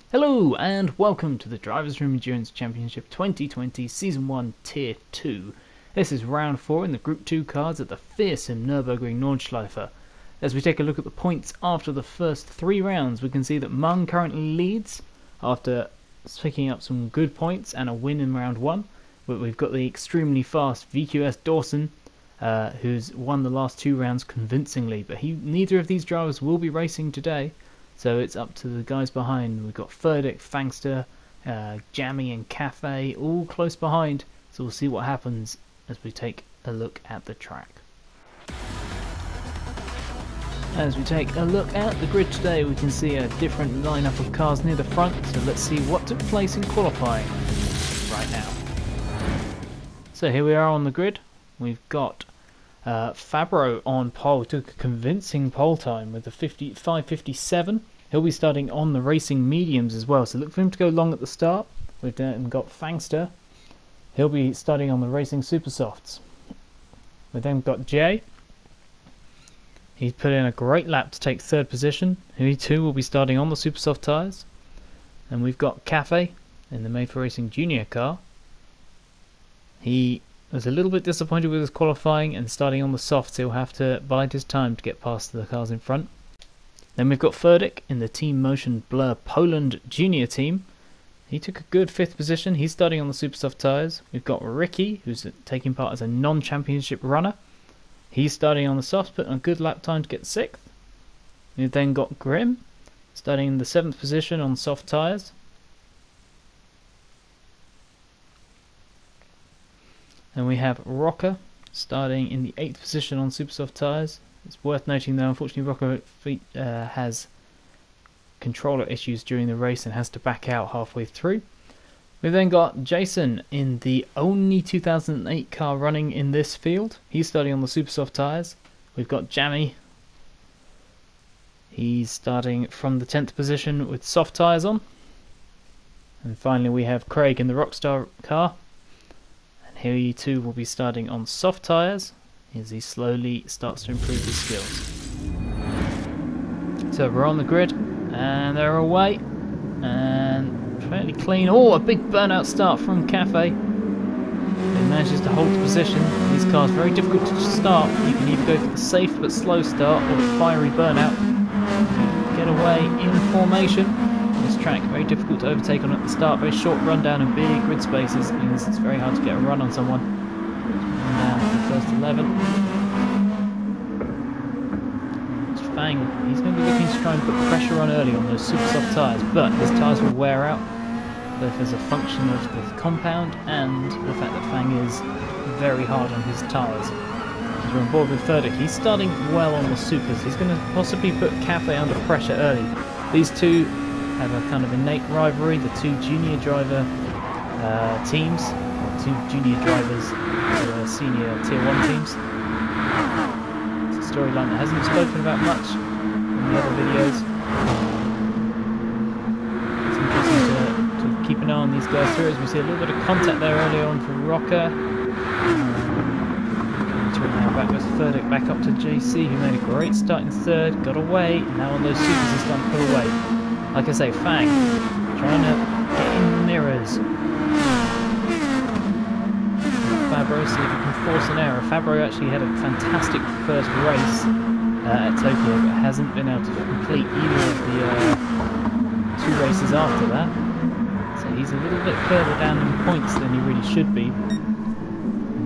Hello and welcome to the Drivers' Room Endurance Championship 2020 Season 1 Tier 2. This is round 4 in the Group 2 cars at the fearsome Nurburgring Nordschleife. As we take a look at the points after the first 3 rounds, we can see that Mung currently leads after picking up some good points and a win in round 1. But we've got the extremely fast VQS Dawson, who's won the last 2 rounds convincingly, but neither of these drivers will be racing today. So it's up to the guys behind. We've got fearsome, Fangster, Jammy and Cafe all close behind. So we'll see what happens as we take a look at the track. As we take a look at the grid today, we can see a different lineup of cars near the front. So let's see what took place in qualifying right now. So here we are on the grid. We've got Fabro on pole, took a convincing pole time with a 5:57. He'll be starting on the racing mediums as well, so look for him to go long at the start. We've then got Fangster. He'll be starting on the racing super softs. We've then got Jay. He's put in a great lap to take 3rd position. He too will be starting on the super soft tyres. And we've got Cafe in the Made for Racing Junior car. He was a little bit disappointed with his qualifying and starting on the softs. He'll have to bide his time to get past the cars in front. Then we've got Fearsome in the Team Motion Blur Poland Junior team. He took a good 5th position. He's starting on the super soft tyres. We've got Ricky, who's taking part as a non-championship runner. He's starting on the softs, putting a good lap time to get 6th. We've then got Grim, starting in the 7th position on soft tyres. And we have Rocker starting in the 8th position on super soft tyres. It's worth noting though, unfortunately Rocker has controller issues during the race and has to back out halfway through. We've then got Jason in the only 2008 car running in this field. He's starting on the super soft tyres. We've got Jammy. He's starting from the 10th position with soft tyres on. And finally we have Craig in the Rockstar car. Here you two will be starting on soft tyres as he slowly starts to improve his skills. So we're on the grid and they're away and fairly clean. Oh, a big burnout start from Cafe. He manages to hold the position. These cars are very difficult to start. You can either go for the safe but slow start or the fiery burnout. Get away in formation. This track very difficult to overtake on at the start, very short rundown and big grid spaces means it's very hard to get a run on someone. And down to the first 11. Fang, he's going to be looking to try and put pressure on early on those super soft tyres, but his tyres will wear out, both as a function of the compound and the fact that Fang is very hard on his tyres. As we're on board with Fearsome, he's starting well on the supers. He's going to possibly put Cafe under pressure early. These two have a kind of innate rivalry, the two junior driver teams, or two junior drivers who are senior tier 1 teams. It's a storyline that hasn't been spoken about much in the other videos. It's interesting to keep an eye on these guys through, as we see a little bit of contact there early on for Rocker. Now back with Fearsome, back up to JC, who made a great start in third, got away, now on those supers he's starting to pull away. Like I say, Fang trying to get in the mirrors. Fabro, see if he can force an error. Fabro actually had a fantastic first race at Tokyo, but hasn't been able to complete either of the 2 races after that. So he's a little bit further down in points than he really should be.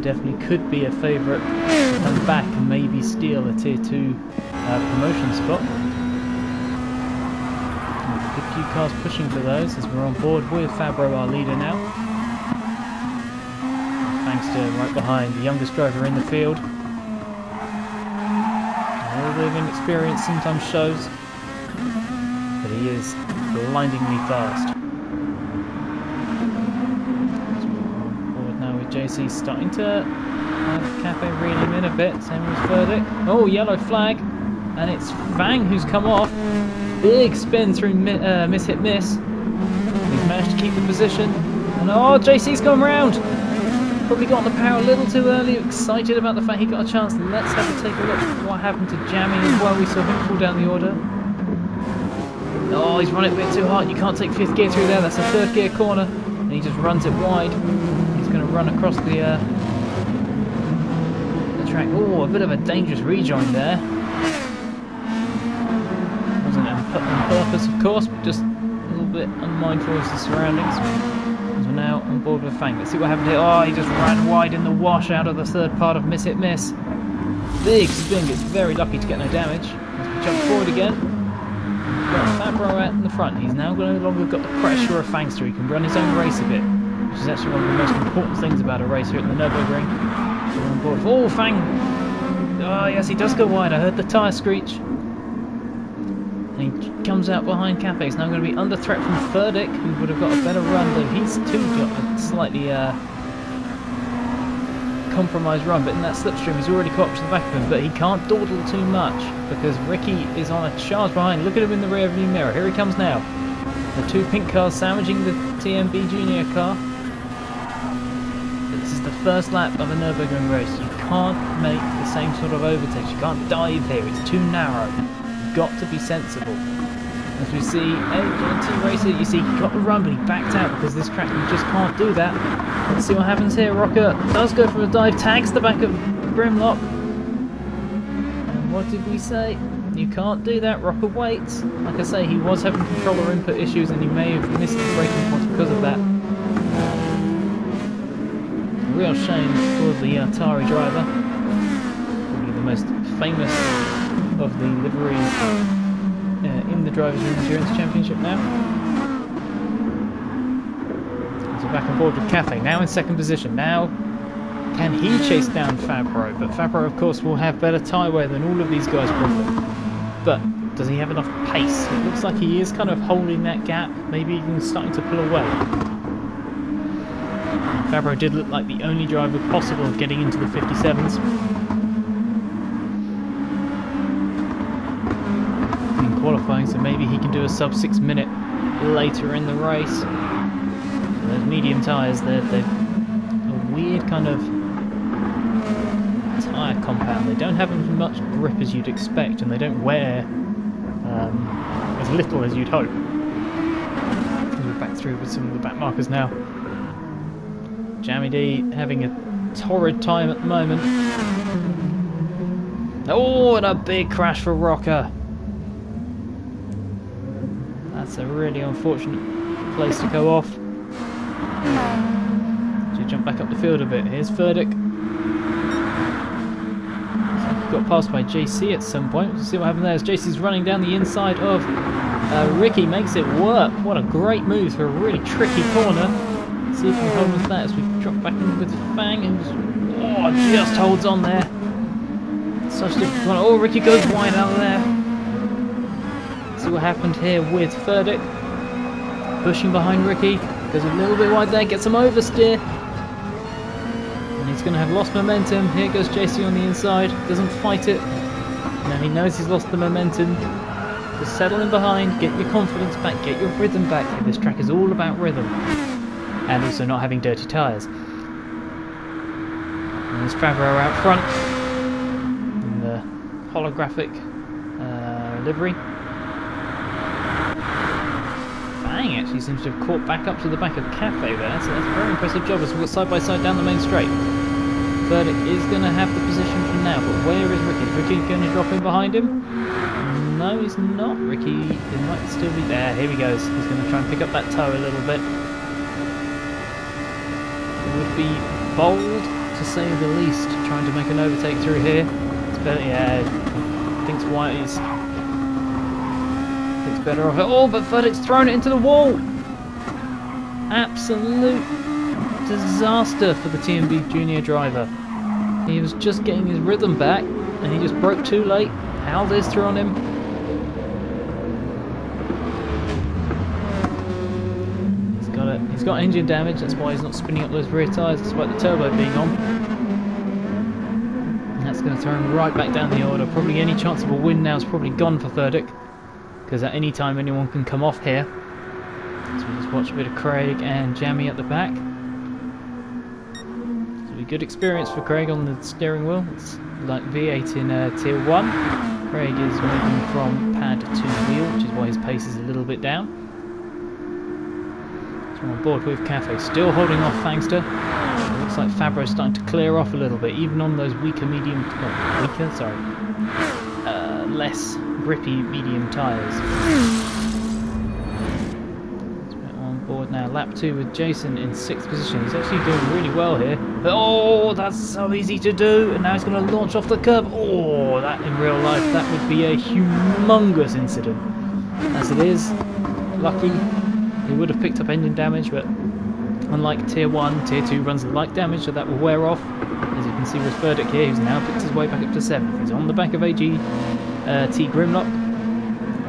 Definitely could be a favourite to come back and maybe steal a tier 2 promotion spot. A good few cars pushing for those as we're on board with Fabro, our leader now. Thanks to right behind the youngest driver in the field. A little bit of inexperience sometimes shows, but he is blindingly fast. JC starting to have Cafe reel him in a bit, same as Fearsome. Oh, yellow flag, and it's Fang who's come off. Big spin through miss hit miss. He's managed to keep the position, and oh, JC's gone round. Probably got on the power a little too early, excited about the fact he got a chance. Let's have a take a look at what happened to Jammy as well. We saw him fall down the order. Oh, he's run it a bit too hard. You can't take 5th gear through there. That's a 3rd gear corner, and he just runs it wide. Going to run across the track. Oh, a bit of a dangerous rejoin there. Wasn't on purpose, of course, but just a little bit unmindful of the surroundings. As we're now on board with Fang. Let's see what happened here. Oh, he just ran wide in the wash out of the 3rd part of miss hit miss. Big spin, gets very lucky to get no damage. As we jump forward again. We've got Fabro out in the front. He's now no longer got the pressure of Fangster. He can run his own race a bit, which is actually one of the most important things about a race here at the Nurburgring. So we're on board. Oh, Fang! Oh, yes, he does go wide. I heard the tyre screech. And he comes out behind Cafe. He's now going to be under threat from Fearsome, who would have got a better run, though he's too got a slightly compromised run. But in that slipstream, he's already caught up to the back of him. But he can't dawdle too much, because Ricky is on a charge behind. Look at him in the rear view mirror. Here he comes now. The 2 pink cars sandwiching the TMB Junior car. This is the first lap of a Nürburgring race. You can't make the same sort of overtakes. You can't dive here. It's too narrow. You've got to be sensible. As we see A2 racer, you see he got the run, but he backed out because this track you just can't do that. Let's see what happens here. Rocker does go for a dive, tags the back of Grimlock. And what did we say? You can't do that. Rocker waits. Like I say, he was having controller input issues and he may have missed the braking points because of that. A real shame for the Atari driver. Probably the most famous of the liveries in the Drivers' Endurance Championship now. So back on board with Cafe, now in 2nd position. Now, can he chase down Fabro? But Fabro, of course, will have better tyre wear than all of these guys probably. But does he have enough pace? It looks like he is kind of holding that gap, maybe even starting to pull away. Fabro did look like the only driver possible of getting into the 57s. In qualifying, so maybe he can do a sub 6 minute later in the race. So those medium tyres, they're a weird kind of tyre compound. They don't have as much grip as you'd expect, and they don't wear as little as you'd hope. We're back through with some of the back markers now. Jammy D having a torrid time at the moment. Oh, and a big crash for Rocker. That's a really unfortunate place to go off. Should jump back up the field a bit. Here's Fearsome. got passed by JC at some point. We'll see what happened there as JC's running down the inside of Ricky. Makes it work. What a great move for a really tricky corner. See if we can hold with that as we drop back in with Fang and just holds on there. Such a difficult one. Oh, Ricky goes wide out of there. See what happened here with Fearsome. Pushing behind Ricky. Goes a little bit wide there. Gets some oversteer. And he's going to have lost momentum. Here goes JC on the inside. Doesn't fight it. Now he knows he's lost the momentum. Just settle in behind. Get your confidence back. Get your rhythm back. This track is all about rhythm. And also not having dirty tyres. And there's Favreau out front. In the holographic livery. Fang actually seems to have caught back up to the back of Cafe there, so that's a very impressive job as we've got side by side down the main straight. Verdict is going to have the position for now, but where is Ricky? Is Ricky going to drop in behind him? No, he's not. Ricky might still be there. Here he goes. He's going to try and pick up that toe a little bit. It would be bold, to say the least, trying to make an overtake through here. It's better, yeah, thinks White is... better off it. Oh, but Verdict's thrown it into the wall. Absolute disaster for the TMB junior driver. He was just getting his rhythm back and he just broke too late. Howled is through on him. He's got engine damage, that's why he's not spinning up those rear tyres despite the turbo being on. And that's going to throw him right back down the order. Probably any chance of a win now is probably gone for Verdict, because at any time anyone can come off here. So we just watch a bit of Craig and Jamie at the back. It'll be good experience for Craig on the steering wheel. It's like V8 in Tier 1. Craig is moving from pad to wheel, which is why his pace is a little bit down. So we're on board with Cafe, still holding off Fangster. It looks like Fabro's starting to clear off a little bit, even on those less grippy medium tyres. So we're on board now. Lap 2 with Jason in 6th position. He's actually doing really well here. But oh, that's so easy to do. And now he's going to launch off the curb. Oh, that in real life, that would be a humongous incident. As it is, lucky he would have picked up engine damage, but unlike Tier 1, Tier 2 runs light damage, so that will wear off. As you can see with Verdict here, he's now picked his way back up to 7th. He's on the back of AGT Grimlock,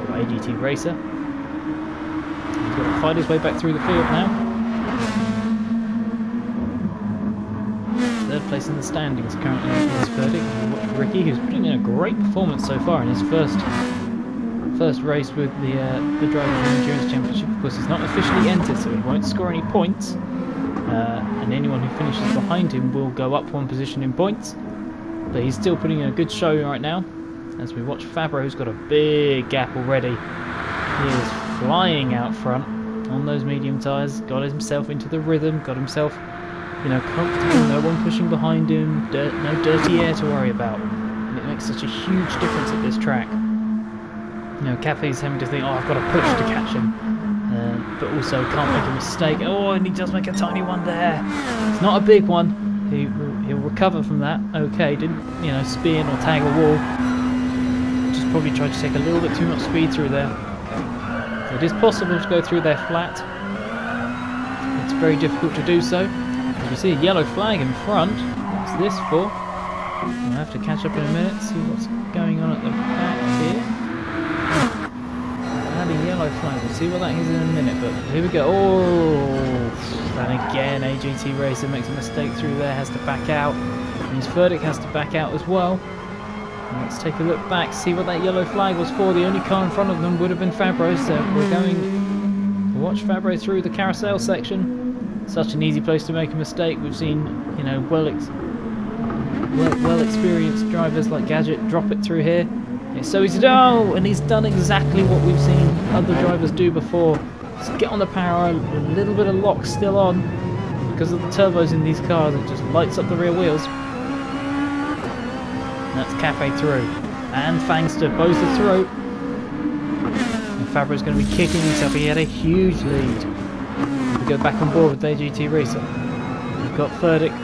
or AGT Racer. He's got to fight his way back through the field now. 3rd place in the standings currently is Verdict. We'll watch Ricky, who's putting in a great performance so far in his first race with the Drivers' Endurance Championship. Of course, he's not officially entered, so he won't score any points. And anyone who finishes behind him will go up 1 position in points. But he's still putting in a good show right now. As we watch Fabro, who's got a big gap already. He is flying out front on those medium tyres. Got himself into the rhythm. Got himself, comfortable. No one pushing behind him. No dirty air to worry about. And it makes such a huge difference at this track. Cafe's having to think, oh, I've got to push to catch him. But also can't make a mistake. Oh, and he does make a tiny one there. It's not a big one. He'll recover from that. Okay, didn't, spin or tag a wall. Just probably tried to take a little bit too much speed through there. So it is possible to go through there flat. It's very difficult to do so. As we see a yellow flag in front. What's this for? We'll have to catch up in a minute, see what's going on at the back here. A yellow flag, we'll see what that is in a minute, but here we go. Oh, and again AGT Racer makes a mistake through there, has to back out, and his Verdict has to back out as well. And let's take a look back, see what that yellow flag was for. The only car in front of them would have been Fabro, so we're going to watch Fabro through the carousel section. Such an easy place to make a mistake. We've seen, well experienced drivers like Gadget drop it through here. It's so easy to do, and he's done exactly what we've seen other drivers do before. Just get on the power, a little bit of lock still on. Because of the turbos in these cars, it just lights up the rear wheels. And that's Cafe through. And Fangster both are through. And Fabro's going to be kicking himself. He had a huge lead. We go back on board with AGT Racer. We've got Verdict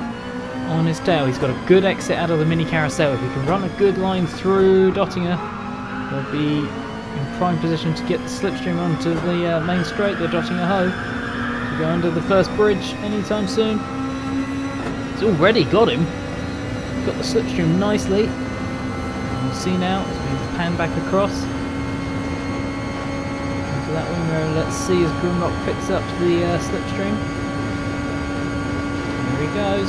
on his tail. He's got a good exit out of the mini carousel. If he can run a good line through Dottinger, he'll be in prime position to get the slipstream onto the main straight, the Dottinger Hoe, to go under the first bridge anytime soon. He's already got him. Got the slipstream nicely. And we'll see now as we pan back across into that wing row. Let's see as Grimlock picks up the slipstream. There he goes.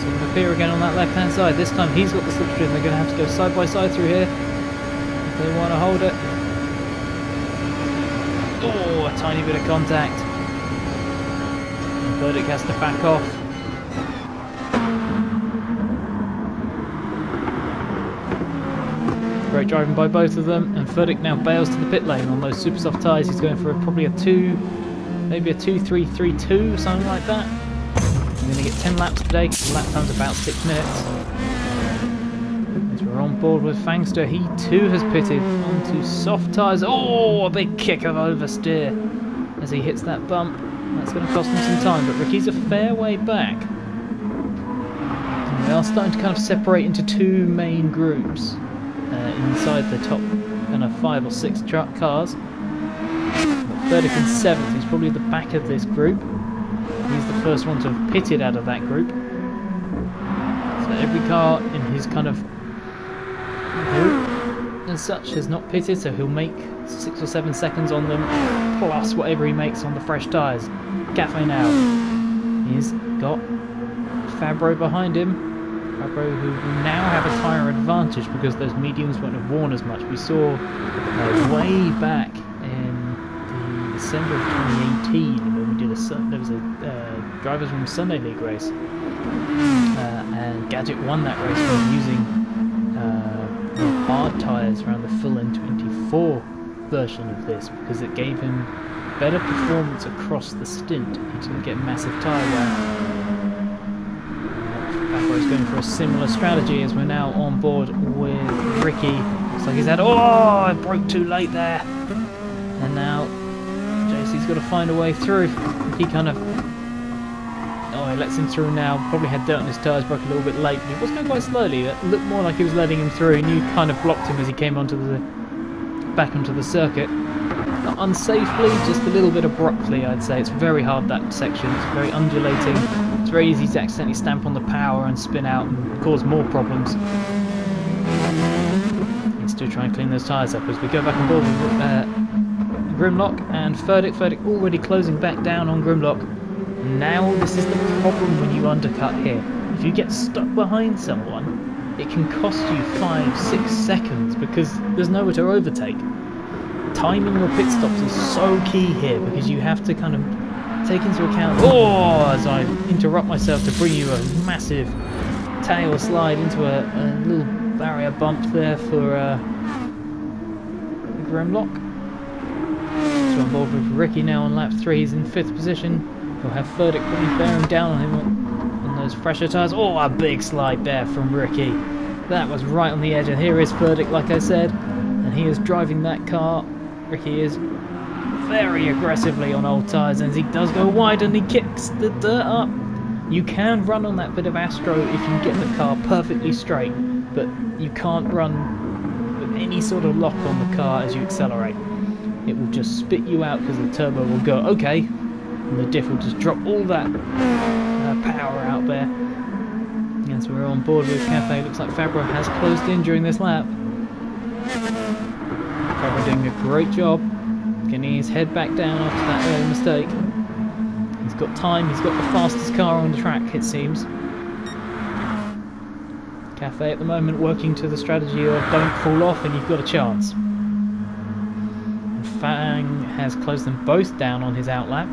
So we'll appear again on that left hand side. This time he's got the slipstream. They're going to have to go side by side through here if they want to hold it. Oh, a tiny bit of contact. And Burdick has to back off. Great driving by both of them, and Furdick now bails to the pit lane on those super soft tyres. He's going for probably a 2, maybe a 2-3-3-2 or something like that. I'm going to get 10 laps today because the lap time's about 6 minutes. As we're on board with Fangster, he too has pitted onto soft tyres. Oh, a big kick of oversteer as he hits that bump. That's going to cost him some time, but Ricky's a fair way back. And they are starting to kind of separate into two main groups. Inside the top kind of 5 or 6 truck cars. Furdick in 7th, he's probably the back of this group. He's the first one to have pitted out of that group. So every car in his kind of group as such has not pitted, so he'll make 6 or 7 seconds on them, plus whatever he makes on the fresh tyres. Cafe now. He's got Fabro behind him. Fabro, who will now have a tyre advantage because those mediums won't have worn as much. We saw way back in the December of 2018 when we did there was a Drivers' Room Sunday League race, and Gadget won that race from using hard tyres around the full N24 version of this because it gave him better performance across the stint. He didn't get massive tyre wear. Is going for a similar strategy as we're now on board with Ricky. Looks like he's had... Oh, it broke too late there. And now JC's got to find a way through. He kind of... Oh, he lets him through now. Probably had dirt on his tyres, broke a little bit late. But he was going quite slowly. It looked more like he was letting him through. And you kind of blocked him as he came onto the... back onto the circuit. Not unsafely, just a little bit abruptly, I'd say. It's very hard, that section. It's very undulating. It's very easy to accidentally stamp on the power and spin out and cause more problems. Needs to try and clean those tyres up as we go back on board with Grimlock and Furdick. Furdick already closing back down on Grimlock. Now this is the problem when you undercut here. If you get stuck behind someone, it can cost you 5-6 seconds because there's nowhere to overtake. Timing your pit stops is so key here because you have to kind of take into account... Oh, as I interrupt myself to bring you a massive tail slide into a little barrier bump there for Grimlock. So on board with Ricky now on lap 3. He's in 5th position. He'll have Furdick probably bearing down on him on those fresher tyres. Oh, a big slide there from Ricky. That was right on the edge, and here is Furdick, like I said, and he is driving that car. Ricky is very aggressively on old tyres, and he does go wide and he kicks the dirt up. You can run on that bit of Astro if you get the car perfectly straight, but you can't run with any sort of lock on the car as you accelerate. It will just spit you out because the turbo will go okay, and the diff will just drop all that power out there. As we're on board with Cafe, looks like Fabro has closed in during this lap. Fabro doing a great job getting his head back down after that early mistake. He's got time, he's got the fastest car on the track, it seems. Cafe at the moment working to the strategy of don't fall off and you've got a chance. And Fang has closed them both down on his outlap.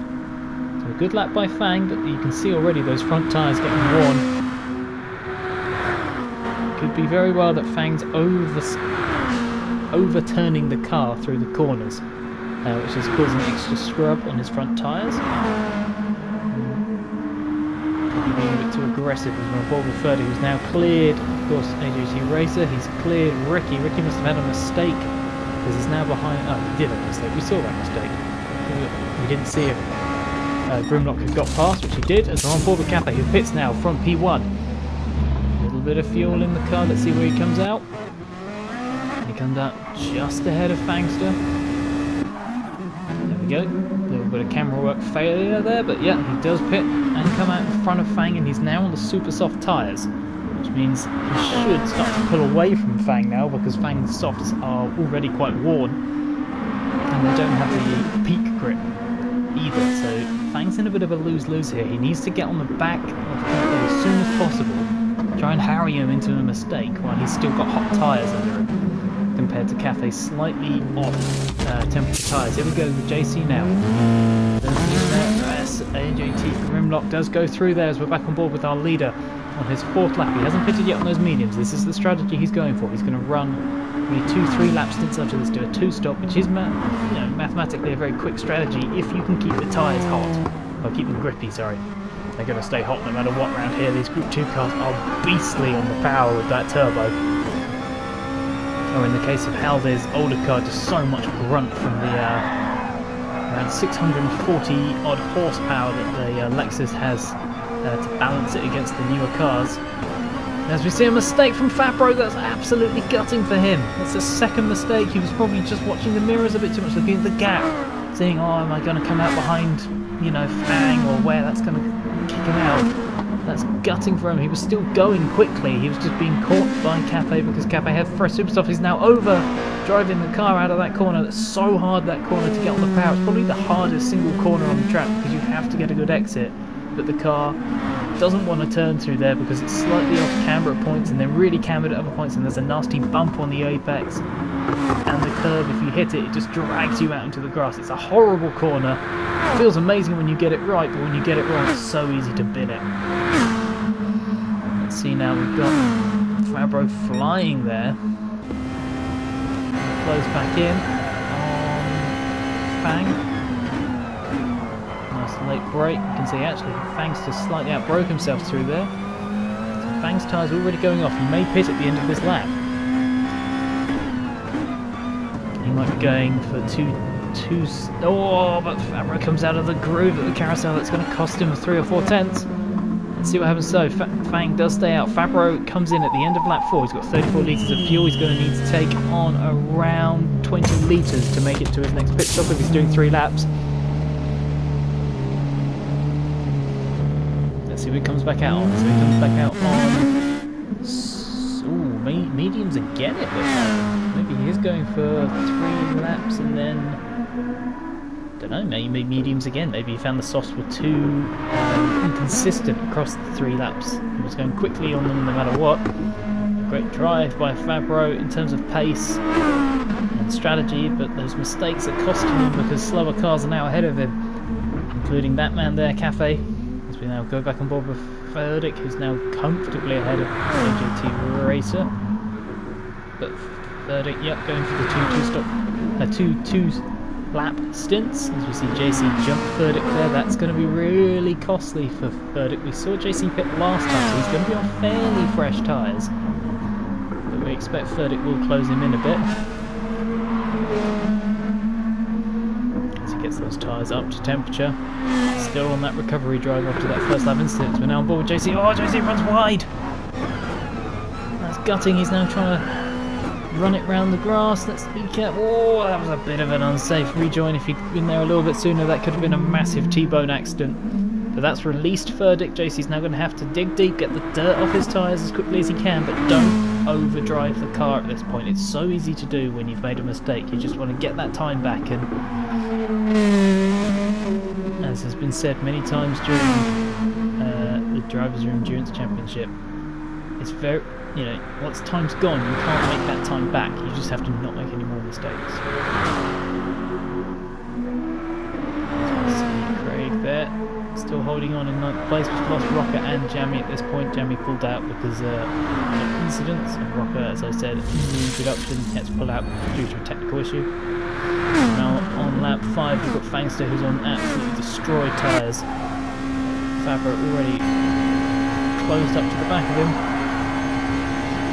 So a good lap by Fang, but you can see already those front tyres getting worn. Could be very well that Fang's overturning the car through the corners, which is causing extra scrub on his front tyres. Probably being a bit too aggressive as we're on board with 30, who's now cleared, of course, AJT Racer. He's cleared Ricky. Ricky must have had a mistake because he's now behind. Oh, he did have a mistake. We saw that mistake. We didn't see him. Grimlock had got past, which he did, as we're on board with Cafe, who pits now from P1. A little bit of fuel in the car, let's see where he comes out. He comes out just ahead of Fangster. There we go. A little bit of camera work failure there, but yeah, he does pit and come out in front of Fang, and he's now on the super soft tyres, which means he should start to pull away from Fang now, because Fang's softs are already quite worn, and they don't have the peak grip either, so Fang's in a bit of a lose-lose here. He needs to get on the back of Cafe as soon as possible, try and harry him into a mistake while he's still got hot tyres under him, compared to Cafe's slightly off temperature tyres. Here we go with JC now. AJT Grimlock does go through there as we're back on board with our leader on his 4th lap. He hasn't pitted yet on those mediums. This is the strategy he's going for. He's going to run maybe 2-3 lap stints after this, do a 2-stop, which is mathematically a very quick strategy if you can keep the tyres hot. Or keep them grippy, sorry. They're going to stay hot no matter what around here. These Group 2 cars are beastly on the power with that turbo. Or in the case of Halde's older car, just so much grunt from the around 640 odd horsepower that the Lexus has to balance it against the newer cars. As we see a mistake from Fabro, that's absolutely gutting for him. That's a second mistake. He was probably just watching the mirrors a bit too much, looking at the gap, saying, oh, am I going to come out behind, Fang, or where that's going to kick him out. That's gutting for him. He was still going quickly. He was just being caught by Cafe because Cafe had fresh super stuff. He's now over driving the car out of that corner. That's so hard, that corner, to get on the power. It's probably the hardest single corner on the track because you have to get a good exit. But the car doesn't want to turn through there because it's slightly off camber at points and then really cambered at other points, and there's a nasty bump on the apex. And the curb, if you hit it, it just drags you out into the grass. It's a horrible corner. It feels amazing when you get it right, but when you get it wrong, it's so easy to bin it. Let's see now, we've got Fabro flying there. Close back in on Fang. Nice late brake. You can see actually Fang's just slightly outbroke himself through there. So Fang's tyres already going off. He may pit at the end of this lap. He might be going for but Fabro comes out of the groove at the carousel. That's going to cost him 3 or 4 tenths. Let's see what happens. So Fang does stay out. Fabro comes in at the end of lap 4. He's got 34 litres of fuel. He's going to need to take on around 20 litres to make it to his next pit stop if he's doing 3 laps. Let's see what he comes back out on. So he comes back out on mediums again, it looks like. Maybe he is going for 3 laps and then, don't know, maybe mediums again. Maybe he found the softs were too inconsistent across the 3 laps. He was going quickly on them no matter what. A great drive by Fabro in terms of pace and strategy, but those mistakes are costing him because slower cars are now ahead of him, including that man there, Cafe. As we now go back on board with Fearsome, who's now comfortably ahead of AJT Racer. But Fearsome, yep, going for the two lap stints. As we see JC jump Fearsome there, that's going to be really costly for Fearsome. We saw JC pit last time, so he's going to be on fairly fresh tyres. But we expect Fearsome will close him in a bit. As he gets those tyres up to temperature. Still on that recovery drive after that first lap incident. We're now on board with JC. Oh, JC runs wide! That's gutting. He's now trying to run it round the grass. Let's be careful. Oh, that was a bit of an unsafe rejoin. If he'd been there a little bit sooner, that could have been a massive T-bone accident. But that's released Fearsome. JC's now going to have to dig deep, get the dirt off his tyres as quickly as he can, but don't overdrive the car at this point. It's so easy to do when you've made a mistake. You just want to get that time back, and as has been said many times during the Drivers' Endurance Championship, it's very, once time's gone, you can't make that time back. You just have to not make any more mistakes. See Craig there, still holding on in 9th place. We've lost Rocker and Jammy at this point. Jammy pulled out because of incidents, and Rocker, as I said in the introduction, had to pull out due to a technical issue. Now on lap 5 we've got Fangster, who's on absolutely destroyed tyres. Fabro already closed up to the back of him.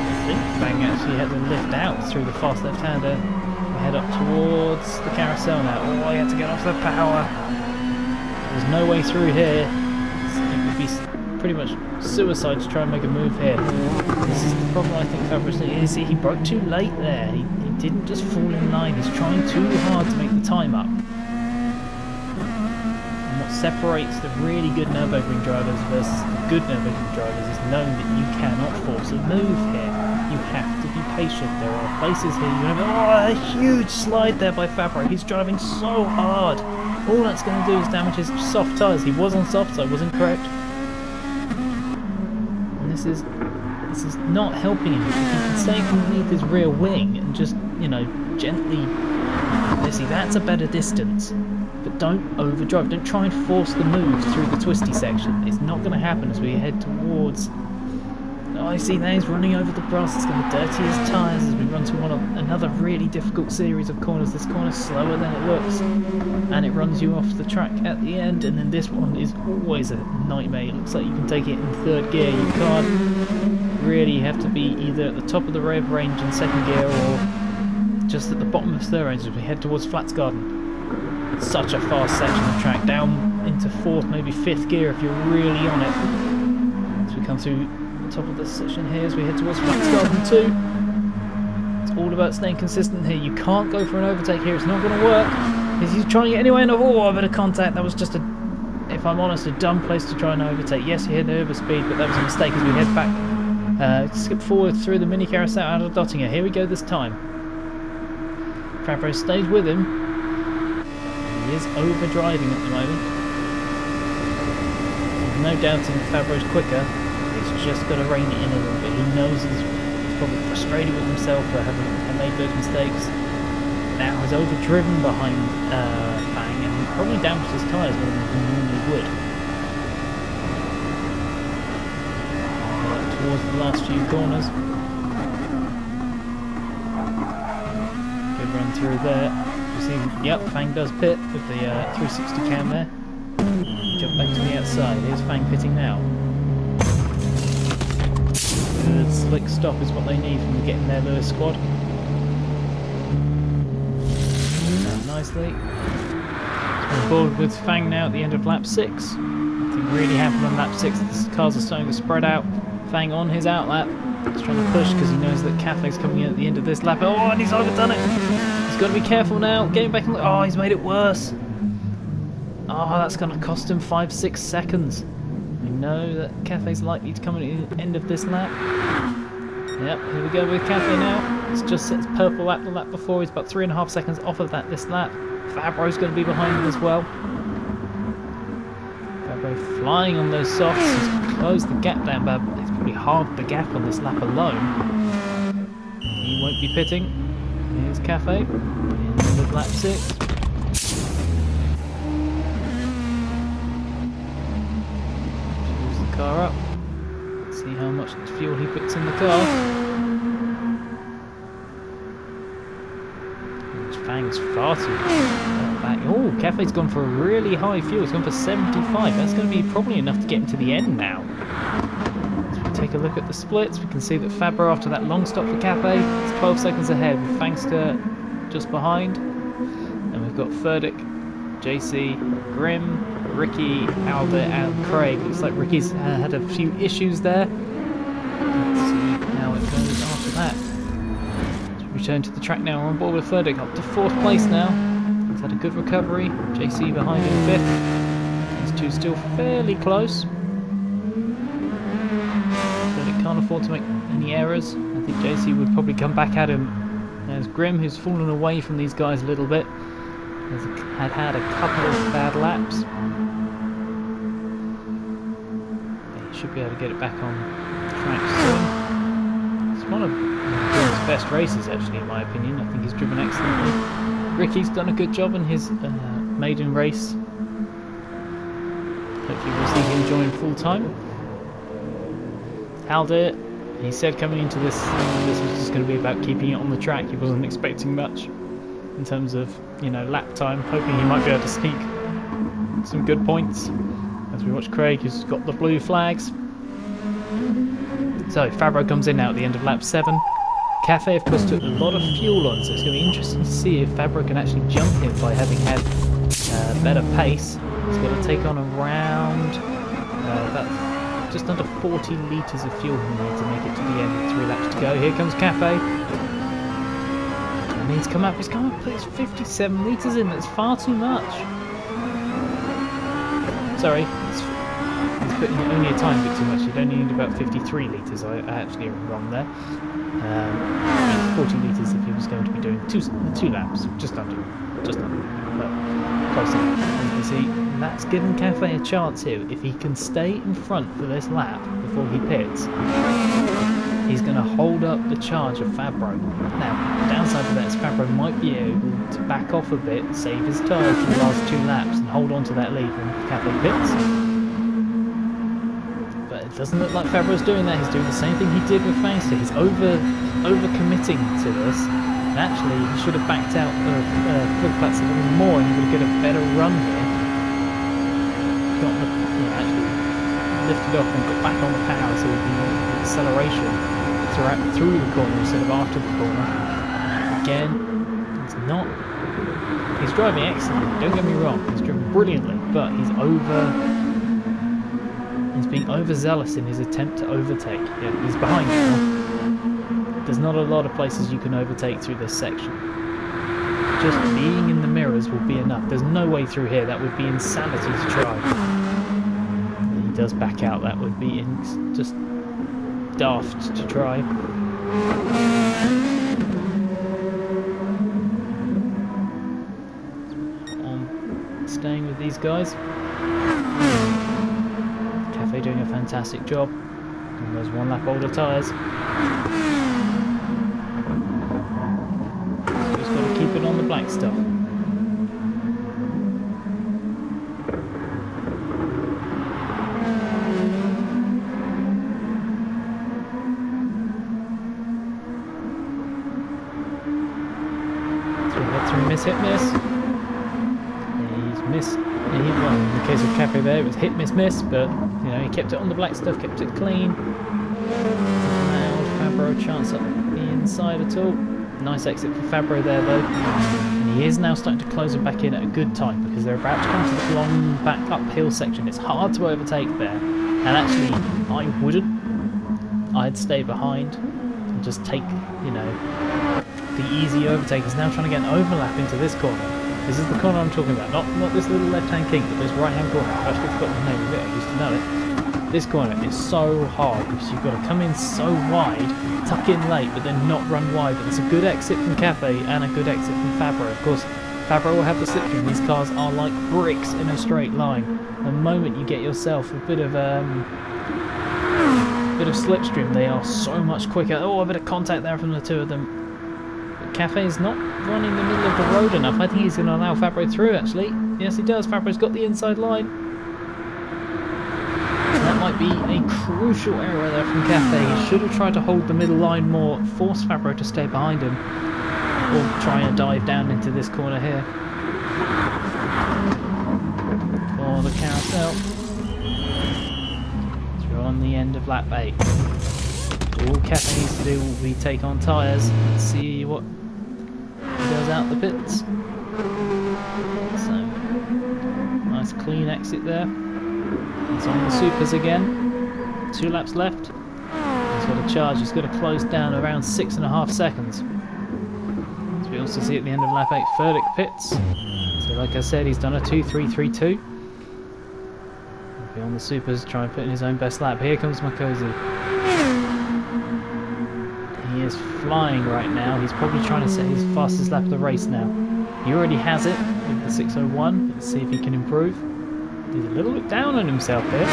I think Fang actually had to lift out through the fast left-hander. We head up towards the carousel now. Oh, he had to get off the power. There's no way through here. It would be pretty much suicide to try and make a move here. This is the problem I think Fabro's is he broke too late there. He didn't just fall in line. He's trying too hard to make the time up. And what separates the really good Nurburgring drivers versus the good Nurburgring drivers is knowing that you cannot force a move here. You have to be patient. There are places here you have a huge slide there by Fabro. He's driving so hard. All that's going to do is damage his soft tyres. He was on soft, so I was incorrect. And this is not helping him. If he can stay underneath his rear wing and just, you know, gently... See, that's a better distance. But don't overdrive. Don't try and force the move through the twisty section. It's not going to happen as we head towards... Oh, I see now he's running over the grass. It's going to dirty his tyres as we run to another really difficult series of corners. This corner's slower than it looks, and it runs you off the track at the end. And then this one is always a nightmare. It looks like you can take it in third gear. You can't really. You have to be either at the top of the rev range in second gear or just at the bottom of third range as we head towards Flatsgarden. It's such a fast section of track, down into fourth, maybe fifth gear if you're really on it. As we come through top of this section here as we head towards Pluxtheduck 2. It's all about staying consistent here. You can't go for an overtake here. It's not going to work. He's trying to get anywhere in. Oh, a bit of contact. That was just a, if I'm honest, a dumb place to try and overtake. Yes, he hit the overspeed, but that was a mistake as we head back. Skip forward through the mini carousel out of Dottinger. Here we go this time. Fabro stays with him. He is overdriving at the moment. There's no doubting Fabro's quicker. He's just got to rein it in a little bit. He knows he's probably frustrated with himself for having made those mistakes. Now he's overdriven behind Fang and probably damaged his tyres more than he normally would. Towards the last few corners. Good run through there. You see, yep, Fang does pit with the 360 cam there. Jump back to the outside. Here's Fang pitting now. Good slick stop is what they need from getting their Lewis squad. Nicely. On board with Fang now at the end of lap 6. Nothing really happened on lap 6. The cars are starting to spread out. Fang on his out lap. He's trying to push because he knows that Cafe's coming in at the end of this lap. Oh, and he's overdone it. He's got to be careful now. Getting back in the... Oh, he's made it worse. Oh, that's going to cost him 5-6 seconds. We know that Cafe's likely to come at the end of this lap. Yep, here we go with Cafe now. It's just set his purple lap the lap before. He's about 3.5 seconds off of that this lap. Fabro's going to be behind him as well. Fabro flying on those softs. He's closed the gap down, but he's probably halved the gap on this lap alone. He won't be pitting. Here's Cafe. End of lap 6. Car up. See how much fuel he puts in the car. Fang's far too back. Oh, Cafe's gone for a really high fuel. It's gone for 75. That's going to be probably enough to get him to the end now. As we take a look at the splits, we can see that Fabro, after that long stop for Cafe, is 12 seconds ahead with Fangster just behind. And we've got Fearsome, JC, Grimm, Ricky, Albert and Craig. Looks like Ricky's had a few issues there. Let's see how it goes after that. Let's return to the track now. We're on board with Fearsome up to 4th place now. He's had a good recovery. JC behind him 5th. These two still fairly close. Fearsome can't afford to make any errors. I think JC would probably come back at him. There's Grimm, who's fallen away from these guys a little bit. Had a couple of bad laps. He should be able to get it back on track soon. It's one of Grimm's best races, actually, in my opinion. I think he's driven excellently. Ricky's done a good job in his maiden race. Hopefully we'll see him join full time. Alder, he said coming into this, this was just going to be about keeping it on the track. He wasn't expecting much in terms of, you know, lap time, hoping he might be able to sneak some good points. As we watch Craig, who's got the blue flags. So Fabro comes in now at the end of lap 7. Cafe, of course, took a lot of fuel on, so it's going to be interesting to see if Fabro can actually jump him by having had better pace. He's got to take on around about just under 40 litres of fuel he needs to make it to the end with 3 laps to go. Here comes Cafe. And he's come up with 57 litres in. That's far too much. Sorry, he's putting only a tiny bit too much. You'd only need about 53 litres. I actually am wrong there. 40 litres if he was going to be doing two laps, just under, but close enough. As you can see, that's given Cafe a chance here. If he can stay in front for this lap before he pits, he's going to hold up the charge of Fabro. Now, the downside of that is Fabro might be able to back off a bit, save his tyres for the last 2 laps, and hold on to that lead when Cafe pits. But it doesn't look like Fabro's doing that. He's doing the same thing he did with Fangster. He's over-committing to this. And actually, he should have backed out of Pluxtheduck a little more, and he would get a better run here. Actually lifted off and got back on the power, so it would be more acceleration through the corner instead of after the corner. Again, he's driving excellently, don't get me wrong, he's driven brilliantly, but he's being overzealous in his attempt to overtake. Yeah, he's behind now. There's not a lot of places you can overtake through this section. Just being in the mirrors will be enough. There's no way through here. That would be insanity to try. If he does back out, that would be just daft to try. Staying with these guys. Cafe doing a fantastic job. And there's 1 lap older tyres. Keep it on the black stuff. Miss, hit, miss. He's missed. In the case of Cafe there, it was hit, miss, miss, but you know, he kept it on the black stuff, kept it clean. Allowed Fabro a chance up the inside at all. Nice exit for Fabro there though, and he is now starting to close him back in at a good time because they're about to come to the long back uphill section. It's hard to overtake there, and actually I wouldn't. I'd stay behind and just take, you know, the easy overtake. He's now trying to get an overlap into this corner. This is the corner I'm talking about, not this little left-hand kink, but this right-hand corner. I've actually forgotten the name of it, I used to know it. This corner is so hard because you've got to come in so wide, tuck in late, but then not run wide. But it's a good exit from Cafe and a good exit from Fabro. Of course, Fabro will have the slipstream. These cars are like bricks in a straight line. The moment you get yourself a bit of slipstream, they are so much quicker. Oh, a bit of contact there from the 2 of them. But Cafe is not running the middle of the road enough. I think he's going to allow Fabro through, actually. Yes, he does. Fabro's got the inside line. That might be a crucial error there from Cafe. He should have tried to hold the middle line more, force Fabro to stay behind him, or try and dive down into this corner here. For the carousel. So we're on the end of lap 8. All Cafe needs to do will be take on tyres and see what he does out the pits. So, nice clean exit there. He's on the supers again. 2 laps left. He's got a charge. He's got to close down around 6.5 seconds. As we also see at the end of lap 8, Fearsome pits. So like I said, he's done a 2.332. He'll be on the supers, try and put in his own best lap. Here comes Makosi. He is flying right now. He's probably trying to set his fastest lap of the race now. He already has it with the 6:01. Let's see if he can improve. He's a little bit down on himself here.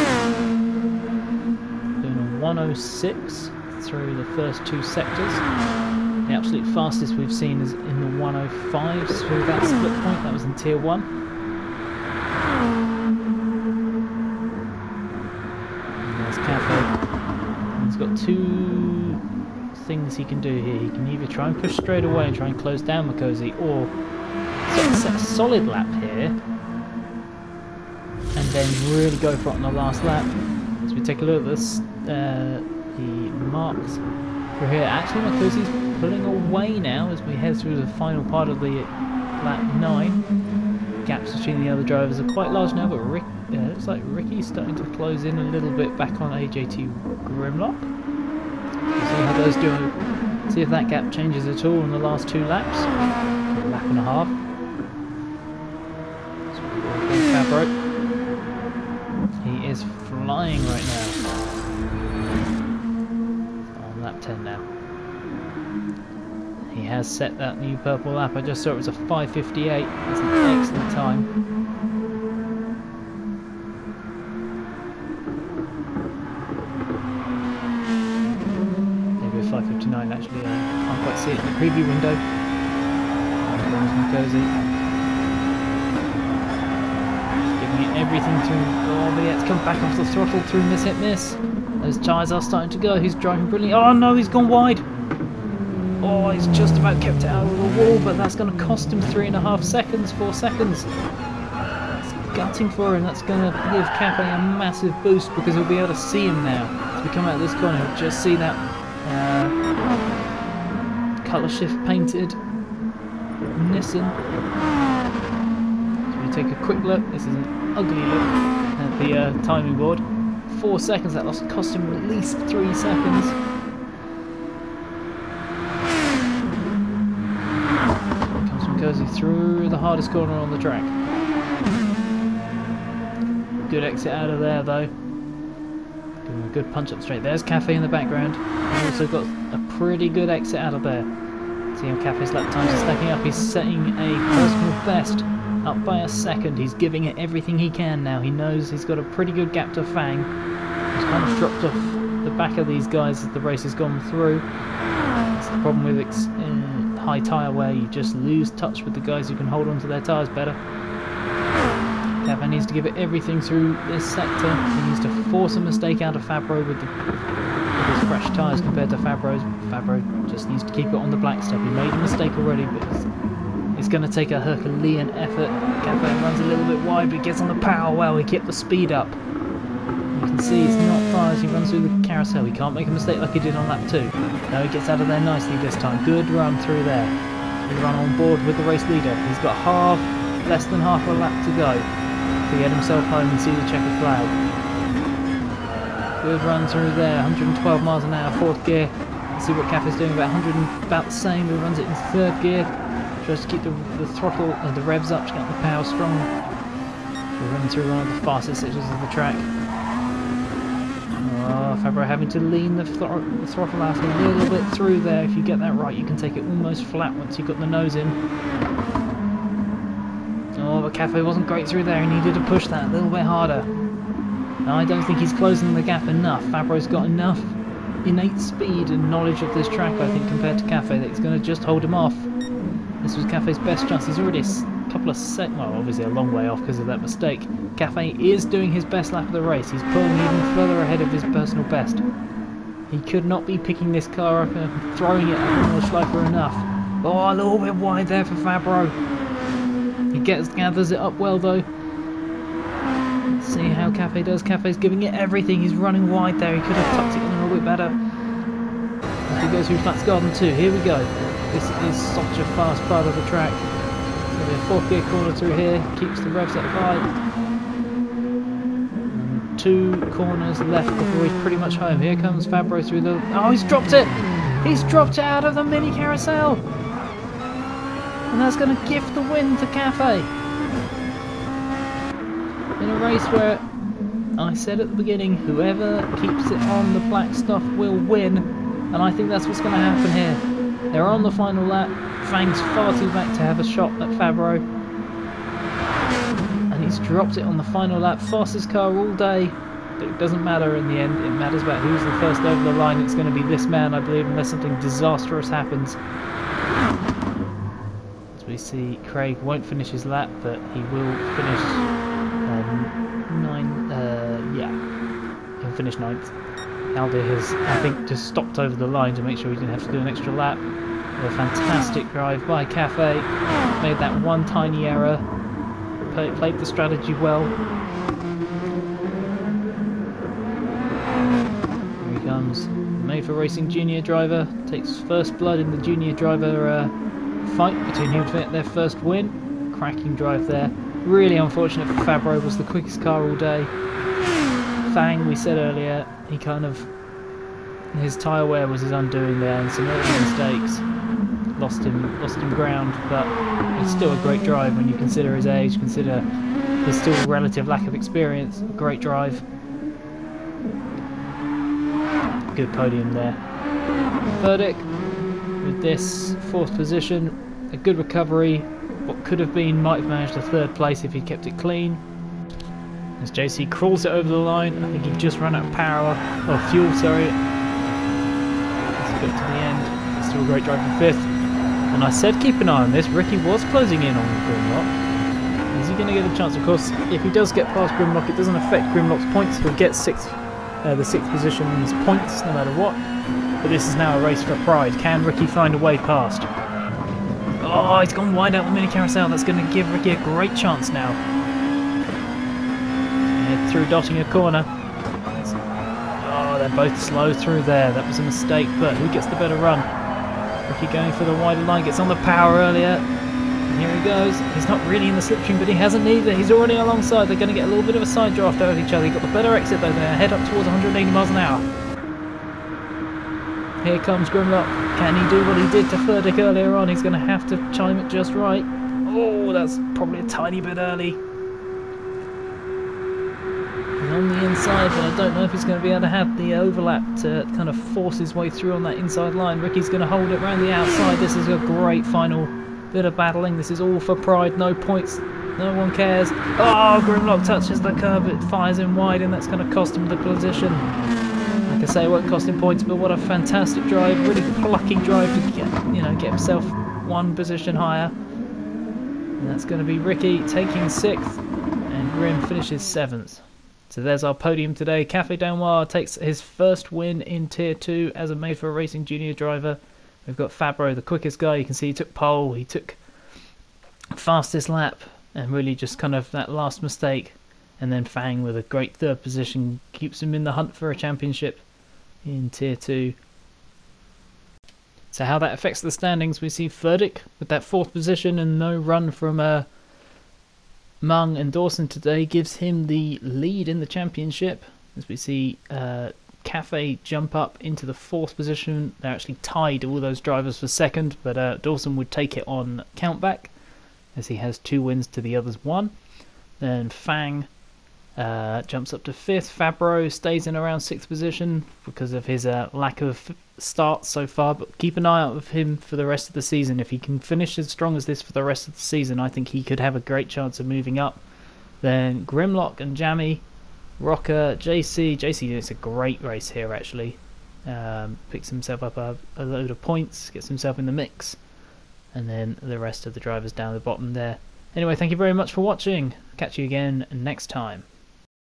Doing a 1:06 through the first 2 sectors. The absolute fastest we've seen is in the 1:05 through that split point. That was in Tier 1. And there's Cafe. He's got 2 things he can do here. He can either try and push straight away and try and close down Makosi, or set a solid lap here and then really go for it on the last lap. As we take a look at this, the marks for here. Actually, Makosi's pulling away now as we head through the final part of the lap 9. gaps between the other drivers are quite large now, but it looks like Ricky's starting to close in a little bit back on AJT Grimlock. We'll see how those do. See if that gap changes at all in the last 2 laps. A lap and a half. Fabro. He is flying right now. On lap 10 now. He has set that new purple lap. I just saw it was a 5:58. That's an excellent time. Maybe a 5:59 actually. I can't quite see it in the preview window. Cozy. Giving it everything through. Oh, but yeah, it's come back off the throttle through miss hit miss. Those tyres are starting to go. He's driving brilliantly. Oh no, he's gone wide. Oh, he's just about kept it out of the wall, but that's going to cost him 3.5 seconds, 4 seconds. It's gutting for him. That's going to give Cafe a massive boost because he'll be able to see him now. As we come out of this corner, he'll just see that colour shift painted Nissan. So we take a quick look. This is an ugly look at the timing board. 4 seconds. That cost him at least 3 seconds. Cozy through the hardest corner on the track. Good exit out of there though. Giving him a good punch up straight. There's Cafe in the background. He's also got a pretty good exit out of there. See how Cafe's lap times are stacking up. He's setting a personal best up by a second. He's giving it everything he can now. He knows he's got a pretty good gap to Fang. He's kind of dropped off the back of these guys as the race has gone through. That's the problem with high tyre wear. You just lose touch with the guys who can hold on to their tyres better. Cafe needs to give it everything through this sector. He needs to force a mistake out of Fabro with his fresh tyres compared to Fabro's. Fabro just needs to keep it on the black stuff. He made a mistake already, but it's going to take a Herculean effort. Cafe runs a little bit wide, but he gets on the power well. He kept the speed up. You can see it's not far as he runs through the carousel. He can't make a mistake like he did on lap 2. No, he gets out of there nicely this time. Good run through there. Good run on board with the race leader. He's got less than half a lap to go to get himself home and see the checkered flag. Good run through there. 112 miles an hour, 4th gear. Let's see what Cafe's doing. About the same. He runs it in 3rd gear. Tries to keep the throttle and the revs up to get the power strong. We're running through one of the fastest sections of the track. Oh, Fabro having to lean the throttle out a little bit through there. If you get that right, you can take it almost flat once you've got the nose in. Oh, but Cafe wasn't great through there. He needed to push that a little bit harder. Now, I don't think he's closing the gap enough. Fabro's got enough innate speed and knowledge of this track, I think, compared to Cafe, that he's going to just hold him off. This was Cafe's best chance. He's already a couple of well, obviously a long way off because of that mistake. Cafe is doing his best lap of the race. He's pulling even further ahead of his personal best. He could not be picking this car up and throwing it at Nordschleife enough. Oh, a little bit wide there for Fabro. He gathers it up well though. Let's see how Cafe does. Cafe's giving it everything. He's running wide there. He could have tucked it in a little bit better. As he goes through Flats Garden 2. Here we go. This is such a fast part of the track. There'll be a 4th gear corner through here. Keeps the revs at 5. And 2 corners left before he's pretty much home. Here comes Fabro through the... Oh, he's dropped it! He's dropped it out of the mini carousel! And that's going to gift the win to Cafe. In a race where I said at the beginning, whoever keeps it on the black stuff will win. And I think that's what's going to happen here. They're on the final lap. Fang's far too back to have a shot at Fabro. And he's dropped it on the final lap. Fastest car all day. But it doesn't matter in the end. It matters about who's the first over the line. It's going to be this man, I believe, unless something disastrous happens. As we see, Craig won't finish his lap, but he will finish he'll finish 9th. Aldi has, I think, just stopped over the line to make sure he didn't have to do an extra lap. A fantastic drive by Cafe. Made that one tiny error. Played the strategy well. Here he comes. Made for Racing junior driver. Takes first blood in the junior driver fight between who would get their first win. Cracking drive there. Really unfortunate for Fabro, was the quickest car all day. Fang, we said earlier, he kind of, his tyre wear was his undoing there, and some early mistakes lost him ground, but it's still a great drive when you consider his age, consider his still relative lack of experience. Great drive. Good podium there. Fearsome with this 4th position, a good recovery. What could have been, might have managed a 3rd place if he kept it clean. As JC crawls it over the line, I think he just ran out of power, or fuel, sorry. Let's get to the end. Still a great drive for 5th. And I said keep an eye on this. Ricky was closing in on Grimlock. Is he going to get a chance? Of course, if he does get past Grimlock, it doesn't affect Grimlock's points. He'll get the 6th position's points no matter what. But this is now a race for pride. Can Ricky find a way past? Oh, he's gone wide out the mini carousel. That's going to give Ricky a great chance now. Head through, dotting a corner. Oh, they're both slow through there. That was a mistake, but who gets the better run? Ricky going for the wider line, gets on the power earlier. And here he goes. He's not really in the slipstream, but he hasn't either. He's already alongside. They're going to get a little bit of a side draft out of each other. He got the better exit though there. Head up towards 180 miles an hour. Here comes Grimlock. Can he do what he did to Fearsome earlier on? He's going to have to chime it just right. Oh, that's probably a tiny bit early. He's on the inside, but I don't know if he's going to be able to have the overlap to kind of force his way through on that inside line. Ricky's going to hold it around the outside. This is a great final bit of battling. This is all for pride. No points. No one cares. Oh, Grimlock touches the curb. It fires him wide, and that's going to cost him the position. Like I say, it won't cost him points, but what a fantastic drive. Really plucky drive to get himself 1 position higher. And that's going to be Ricky taking 6th, and Grim finishes 7th. So there's our podium today. Cafe Danois takes his first win in Tier 2 as a Made for Racing junior driver. We've got Fabro, the quickest guy. You can see he took pole, he took fastest lap, and really just kind of that last mistake. And then Fang with a great 3rd position keeps him in the hunt for a championship in Tier 2. So how that affects the standings, we see Fearsome with that 4th position and no run from Mung and Dawson today gives him the lead in the championship. As we see Cafe jump up into the 4th position. They're actually tied, all those drivers, for 2nd, but Dawson would take it on countback as he has 2 wins to the others 1. Then Fang jumps up to 5th. Fabro stays in around 6th position because of his lack of starts so far, but keep an eye out of him for the rest of the season. If he can finish as strong as this for the rest of the season, I think he could have a great chance of moving up. Then Grimlock and Jammy, Rocker, JC. JC does a great race here actually. Picks himself up a load of points, gets himself in the mix, and then the rest of the drivers down the bottom there. Anyway, thank you very much for watching. Catch you again next time.